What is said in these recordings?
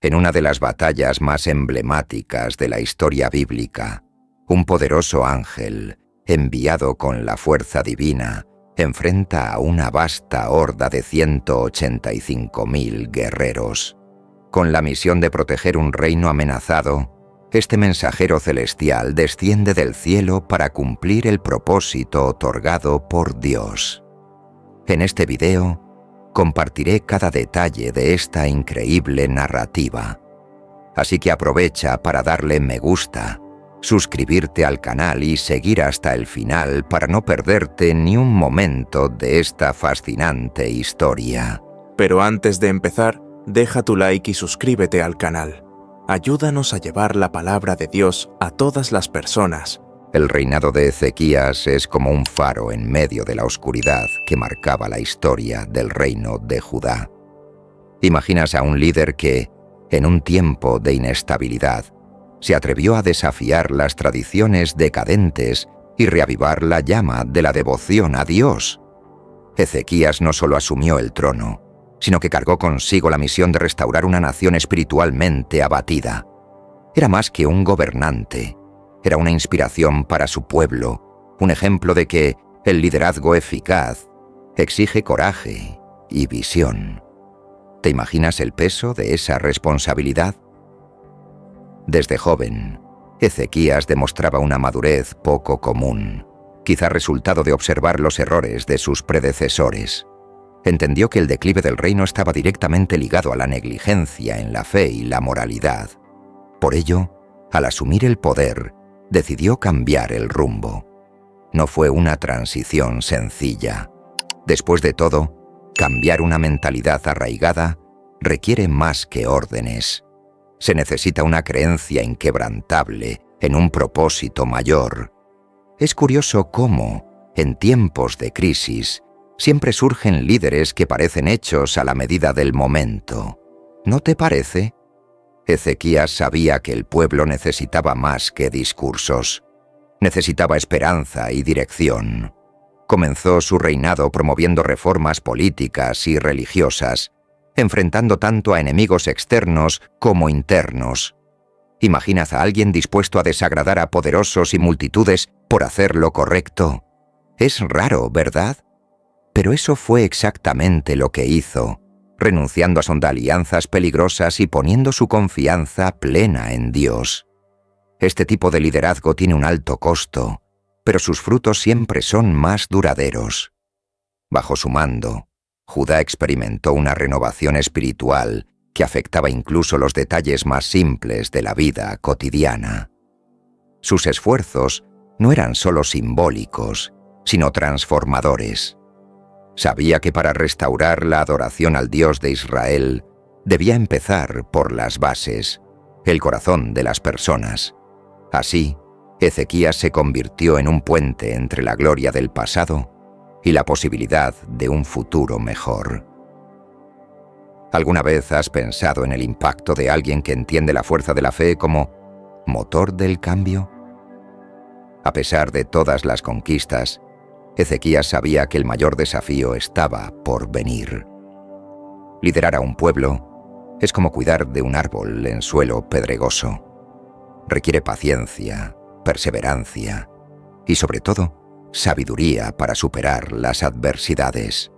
En una de las batallas más emblemáticas de la historia bíblica, un poderoso ángel, enviado con la fuerza divina, enfrenta a una vasta horda de 185.000 guerreros. Con la misión de proteger un reino amenazado, este mensajero celestial desciende del cielo para cumplir el propósito otorgado por Dios. En este video, compartiré cada detalle de esta increíble narrativa. Así que aprovecha para darle me gusta, suscribirte al canal y seguir hasta el final para no perderte ni un momento de esta fascinante historia. Pero antes de empezar, deja tu like y suscríbete al canal. Ayúdanos a llevar la palabra de Dios a todas las personas. El reinado de Ezequías es como un faro en medio de la oscuridad que marcaba la historia del reino de Judá. Imaginas a un líder que, en un tiempo de inestabilidad, se atrevió a desafiar las tradiciones decadentes y reavivar la llama de la devoción a Dios. Ezequías no solo asumió el trono, sino que cargó consigo la misión de restaurar una nación espiritualmente abatida. Era más que un gobernante, era una inspiración para su pueblo, un ejemplo de que el liderazgo eficaz exige coraje y visión. ¿Te imaginas el peso de esa responsabilidad? Desde joven, Ezequías demostraba una madurez poco común, quizá resultado de observar los errores de sus predecesores. Entendió que el declive del reino estaba directamente ligado a la negligencia en la fe y la moralidad. Por ello, al asumir el poder, decidió cambiar el rumbo. No fue una transición sencilla. Después de todo, cambiar una mentalidad arraigada requiere más que órdenes. Se necesita una creencia inquebrantable en un propósito mayor. Es curioso cómo, en tiempos de crisis, siempre surgen líderes que parecen hechos a la medida del momento. ¿No te parece? Ezequías sabía que el pueblo necesitaba más que discursos. Necesitaba esperanza y dirección. Comenzó su reinado promoviendo reformas políticas y religiosas, enfrentando tanto a enemigos externos como internos. Imaginad a alguien dispuesto a desagradar a poderosos y multitudes por hacer lo correcto. Es raro, ¿verdad? Pero eso fue exactamente lo que hizo, renunciando a alianzas peligrosas y poniendo su confianza plena en Dios. Este tipo de liderazgo tiene un alto costo, pero sus frutos siempre son más duraderos. Bajo su mando, Judá experimentó una renovación espiritual que afectaba incluso los detalles más simples de la vida cotidiana. Sus esfuerzos no eran solo simbólicos, sino transformadores. Sabía que para restaurar la adoración al Dios de Israel, debía empezar por las bases, el corazón de las personas. Así, Ezequías se convirtió en un puente entre la gloria del pasado y la posibilidad de un futuro mejor. ¿Alguna vez has pensado en el impacto de alguien que entiende la fuerza de la fe como motor del cambio? A pesar de todas las conquistas, Ezequías sabía que el mayor desafío estaba por venir. Liderar a un pueblo es como cuidar de un árbol en suelo pedregoso. Requiere paciencia, perseverancia y, sobre todo, sabiduría para superar las adversidades.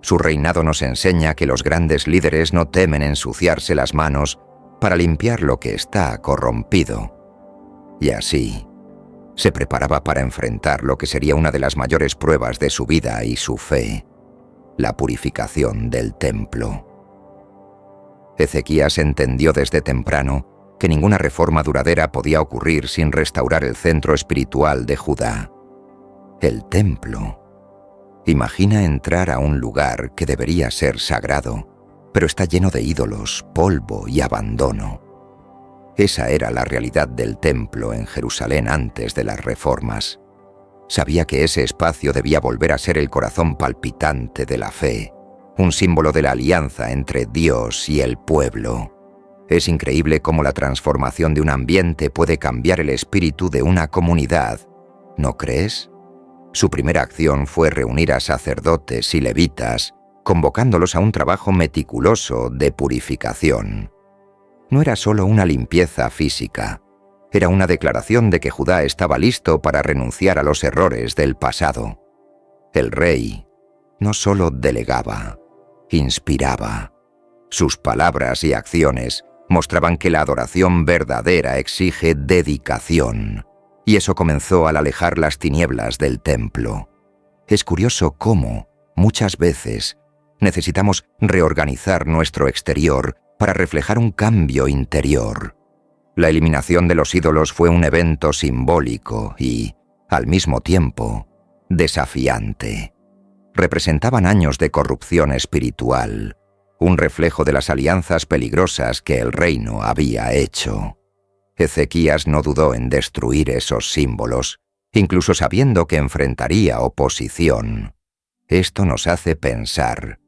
Su reinado nos enseña que los grandes líderes no temen ensuciarse las manos para limpiar lo que está corrompido. Y así, se preparaba para enfrentar lo que sería una de las mayores pruebas de su vida y su fe, la purificación del templo. Ezequías entendió desde temprano que ninguna reforma duradera podía ocurrir sin restaurar el centro espiritual de Judá, el templo. Imagina entrar a un lugar que debería ser sagrado, pero está lleno de ídolos, polvo y abandono. Esa era la realidad del templo en Jerusalén antes de las reformas. Sabía que ese espacio debía volver a ser el corazón palpitante de la fe, un símbolo de la alianza entre Dios y el pueblo. Es increíble cómo la transformación de un ambiente puede cambiar el espíritu de una comunidad, ¿no crees? Su primera acción fue reunir a sacerdotes y levitas, convocándolos a un trabajo meticuloso de purificación. no era solo una limpieza física, era una declaración de que Judá estaba listo para renunciar a los errores del pasado. El rey no solo delegaba, inspiraba. Sus palabras y acciones mostraban que la adoración verdadera exige dedicación, y eso comenzó al alejar las tinieblas del templo. Es curioso cómo, muchas veces, necesitamos reorganizar nuestro exterior para reflejar un cambio interior. La eliminación de los ídolos fue un evento simbólico y, al mismo tiempo, desafiante. Representaban años de corrupción espiritual, un reflejo de las alianzas peligrosas que el reino había hecho. Ezequías no dudó en destruir esos símbolos, incluso sabiendo que enfrentaría oposición. Esto nos hace pensar,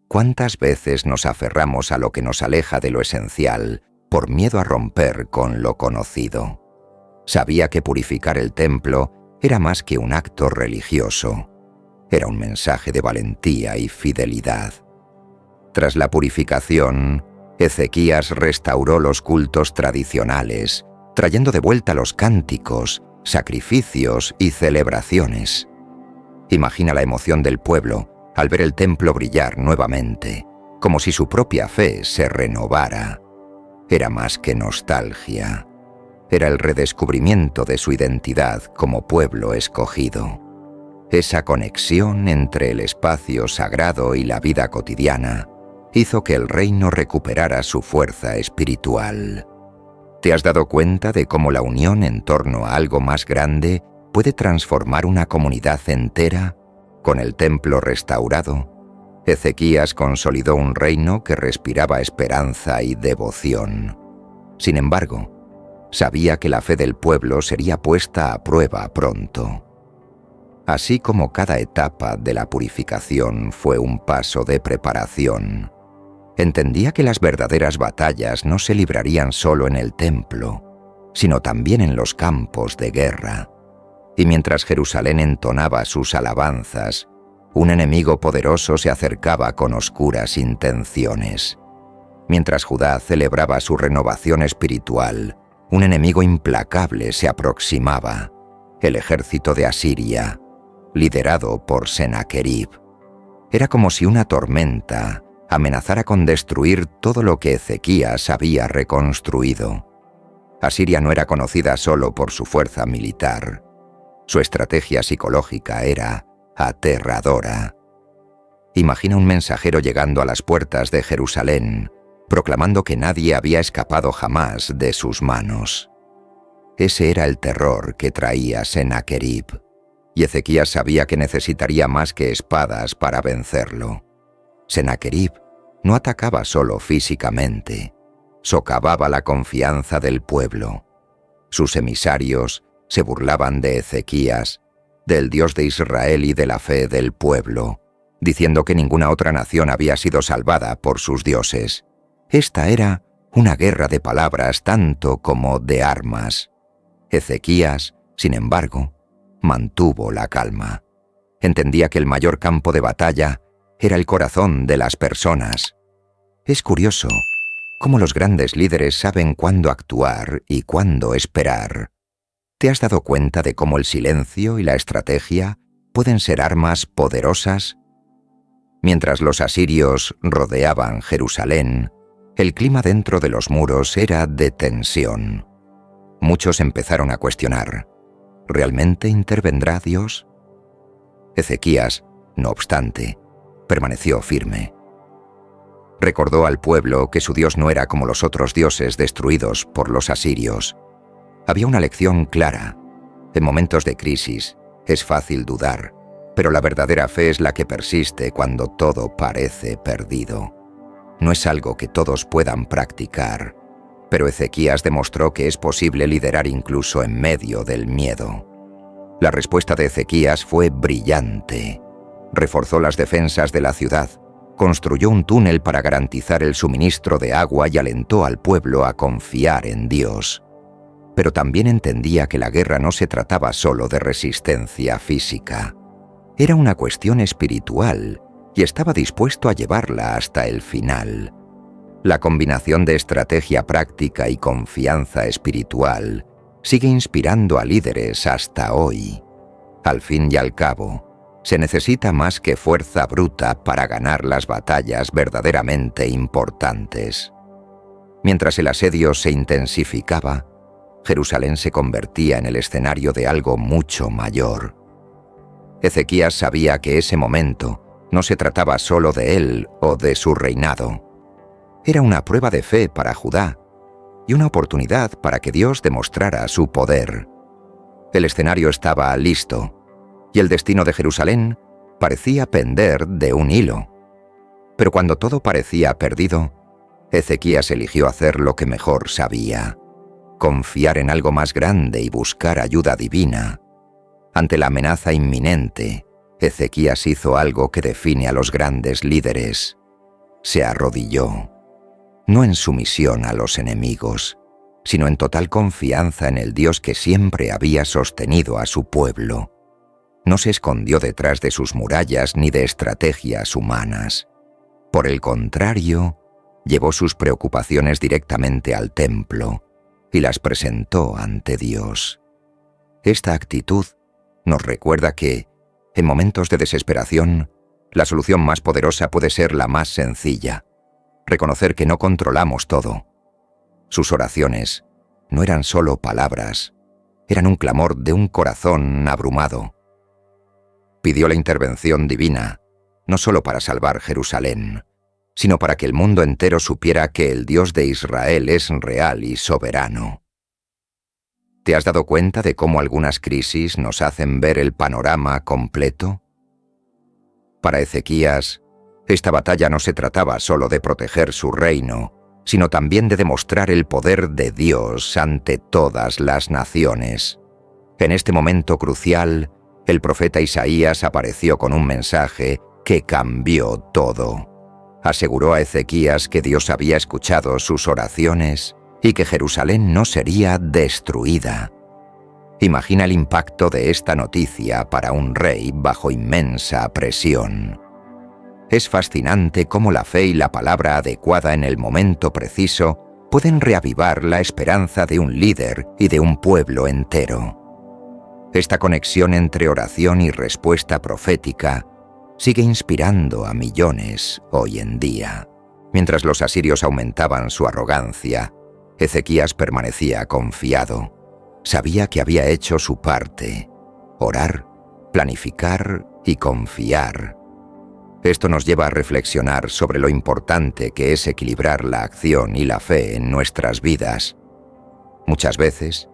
¿cuántas veces nos aferramos a lo que nos aleja de lo esencial por miedo a romper con lo conocido? Sabía que purificar el templo era más que un acto religioso. Era un mensaje de valentía y fidelidad. Tras la purificación, Ezequías restauró los cultos tradicionales, trayendo de vuelta los cánticos, sacrificios y celebraciones. Imagina la emoción del pueblo al ver el templo brillar nuevamente, como si su propia fe se renovara. Era más que nostalgia. Era el redescubrimiento de su identidad como pueblo escogido. Esa conexión entre el espacio sagrado y la vida cotidiana hizo que el reino recuperara su fuerza espiritual. ¿Te has dado cuenta de cómo la unión en torno a algo más grande puede transformar una comunidad entera? Con el templo restaurado, Ezequías consolidó un reino que respiraba esperanza y devoción. Sin embargo, sabía que la fe del pueblo sería puesta a prueba pronto. Así como cada etapa de la purificación fue un paso de preparación, entendía que las verdaderas batallas no se librarían solo en el templo, sino también en los campos de guerra. Y mientras Jerusalén entonaba sus alabanzas, un enemigo poderoso se acercaba con oscuras intenciones. Mientras Judá celebraba su renovación espiritual, un enemigo implacable se aproximaba, el ejército de Asiria, liderado por Sennacherib. Era como si una tormenta amenazara con destruir todo lo que Ezequías había reconstruido. Asiria no era conocida solo por su fuerza militar. Su estrategia psicológica era aterradora. Imagina un mensajero llegando a las puertas de Jerusalén, proclamando que nadie había escapado jamás de sus manos. Ese era el terror que traía Sennacherib, y Ezequías sabía que necesitaría más que espadas para vencerlo. Sennacherib no atacaba solo físicamente, socavaba la confianza del pueblo. Sus emisarios se burlaban de Ezequías, del Dios de Israel y de la fe del pueblo, diciendo que ninguna otra nación había sido salvada por sus dioses. Esta era una guerra de palabras tanto como de armas. Ezequías, sin embargo, mantuvo la calma. Entendía que el mayor campo de batalla era el corazón de las personas. Es curioso cómo los grandes líderes saben cuándo actuar y cuándo esperar. ¿Te has dado cuenta de cómo el silencio y la estrategia pueden ser armas poderosas? Mientras los asirios rodeaban Jerusalén, el clima dentro de los muros era de tensión. Muchos empezaron a cuestionar, ¿realmente intervendrá Dios? Ezequías, no obstante, permaneció firme. Recordó al pueblo que su Dios no era como los otros dioses destruidos por los asirios. Había una lección clara. En momentos de crisis es fácil dudar, pero la verdadera fe es la que persiste cuando todo parece perdido. No es algo que todos puedan practicar, pero Ezequías demostró que es posible liderar incluso en medio del miedo. La respuesta de Ezequías fue brillante. Reforzó las defensas de la ciudad, construyó un túnel para garantizar el suministro de agua y alentó al pueblo a confiar en Dios. Pero también entendía que la guerra no se trataba solo de resistencia física. Era una cuestión espiritual y estaba dispuesto a llevarla hasta el final. La combinación de estrategia práctica y confianza espiritual sigue inspirando a líderes hasta hoy. Al fin y al cabo, se necesita más que fuerza bruta para ganar las batallas verdaderamente importantes. Mientras el asedio se intensificaba, Jerusalén se convertía en el escenario de algo mucho mayor. Ezequías sabía que ese momento no se trataba solo de él o de su reinado. Era una prueba de fe para Judá y una oportunidad para que Dios demostrara su poder. El escenario estaba listo y el destino de Jerusalén parecía pender de un hilo. Pero cuando todo parecía perdido, Ezequías eligió hacer lo que mejor sabía: confiar en algo más grande y buscar ayuda divina. Ante la amenaza inminente, Ezequías hizo algo que define a los grandes líderes. Se arrodilló, no en sumisión a los enemigos, sino en total confianza en el Dios que siempre había sostenido a su pueblo. No se escondió detrás de sus murallas ni de estrategias humanas. Por el contrario, llevó sus preocupaciones directamente al templo y las presentó ante Dios. Esta actitud nos recuerda que, en momentos de desesperación, la solución más poderosa puede ser la más sencilla: reconocer que no controlamos todo. Sus oraciones no eran solo palabras, eran un clamor de un corazón abrumado. Pidió la intervención divina, no solo para salvar Jerusalén, sino para que el mundo entero supiera que el Dios de Israel es real y soberano. ¿Te has dado cuenta de cómo algunas crisis nos hacen ver el panorama completo? Para Ezequías, esta batalla no se trataba solo de proteger su reino, sino también de demostrar el poder de Dios ante todas las naciones. En este momento crucial, el profeta Isaías apareció con un mensaje que cambió todo. Aseguró a Ezequías que Dios había escuchado sus oraciones y que Jerusalén no sería destruida. Imagina el impacto de esta noticia para un rey bajo inmensa presión. Es fascinante cómo la fe y la palabra adecuada en el momento preciso pueden reavivar la esperanza de un líder y de un pueblo entero. Esta conexión entre oración y respuesta profética sigue inspirando a millones hoy en día. Mientras los asirios aumentaban su arrogancia, Ezequías permanecía confiado. Sabía que había hecho su parte: orar, planificar y confiar. Esto nos lleva a reflexionar sobre lo importante que es equilibrar la acción y la fe en nuestras vidas. Muchas veces,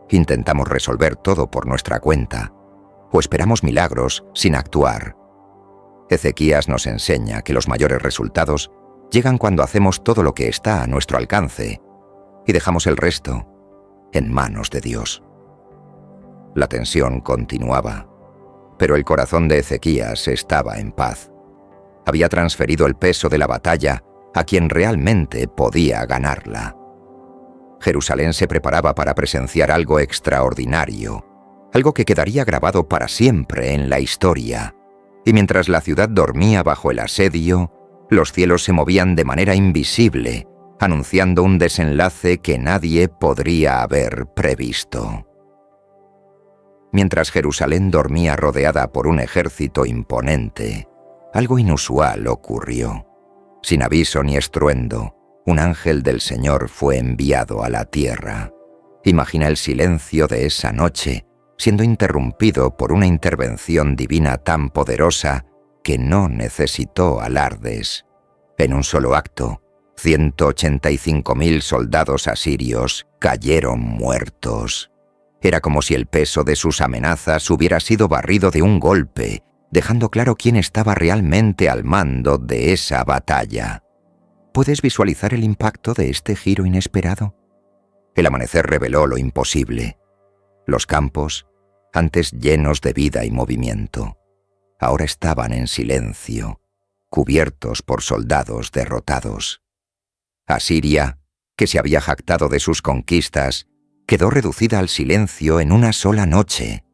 intentamos resolver todo por nuestra cuenta, o esperamos milagros sin actuar. Ezequías nos enseña que los mayores resultados llegan cuando hacemos todo lo que está a nuestro alcance y dejamos el resto en manos de Dios. La tensión continuaba, pero el corazón de Ezequías estaba en paz. Había transferido el peso de la batalla a quien realmente podía ganarla. Jerusalén se preparaba para presenciar algo extraordinario, algo que quedaría grabado para siempre en la historia. Y mientras la ciudad dormía bajo el asedio, los cielos se movían de manera invisible, anunciando un desenlace que nadie podría haber previsto. Mientras Jerusalén dormía rodeada por un ejército imponente, algo inusual ocurrió. Sin aviso ni estruendo, un ángel del Señor fue enviado a la tierra. Imagina el silencio de esa noche, siendo interrumpido por una intervención divina tan poderosa que no necesitó alardes. En un solo acto, 185.000 soldados asirios cayeron muertos. Era como si el peso de sus amenazas hubiera sido barrido de un golpe, dejando claro quién estaba realmente al mando de esa batalla. ¿Puedes visualizar el impacto de este giro inesperado? El amanecer reveló lo imposible. Los campos, antes llenos de vida y movimiento, ahora estaban en silencio, cubiertos por soldados derrotados. Asiria, que se había jactado de sus conquistas, quedó reducida al silencio en una sola noche.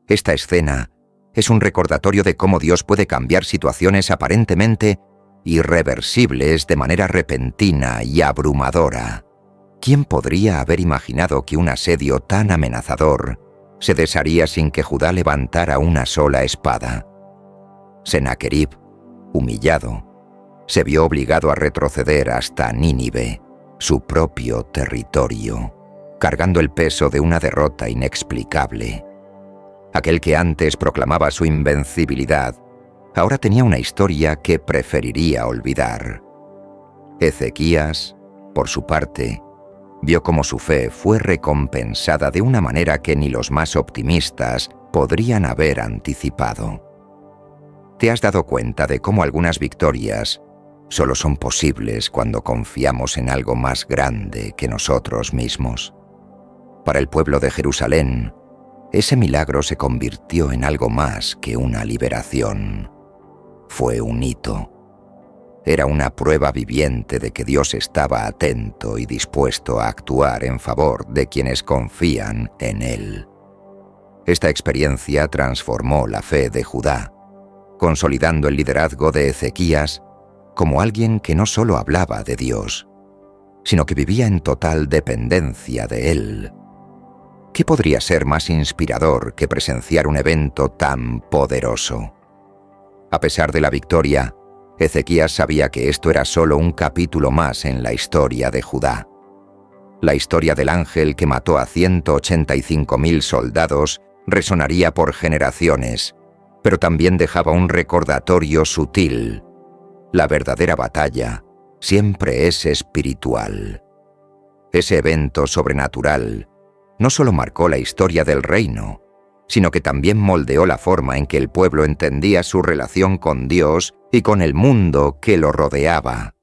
Esta escena es un recordatorio de cómo Dios puede cambiar situaciones aparentemente irreversibles de manera repentina y abrumadora. ¿Quién podría haber imaginado que un asedio tan amenazador se desharía sin que Judá levantara una sola espada? Sennacherib, humillado, se vio obligado a retroceder hasta Nínive, su propio territorio, cargando el peso de una derrota inexplicable. Aquel que antes proclamaba su invencibilidad, ahora tenía una historia que preferiría olvidar. Ezequías, por su parte, vio cómo su fe fue recompensada de una manera que ni los más optimistas podrían haber anticipado. ¿Te has dado cuenta de cómo algunas victorias solo son posibles cuando confiamos en algo más grande que nosotros mismos? Para el pueblo de Jerusalén, ese milagro se convirtió en algo más que una liberación. Fue un hito. Era una prueba viviente de que Dios estaba atento y dispuesto a actuar en favor de quienes confían en Él. Esta experiencia transformó la fe de Judá, consolidando el liderazgo de Ezequías como alguien que no solo hablaba de Dios, sino que vivía en total dependencia de Él. ¿Qué podría ser más inspirador que presenciar un evento tan poderoso? A pesar de la victoria, Ezequías sabía que esto era solo un capítulo más en la historia de Judá. La historia del ángel que mató a 185.000 soldados resonaría por generaciones, pero también dejaba un recordatorio sutil. La verdadera batalla siempre es espiritual. Ese evento sobrenatural no solo marcó la historia del reino, sino que también moldeó la forma en que el pueblo entendía su relación con Dios y con el mundo que lo rodeaba.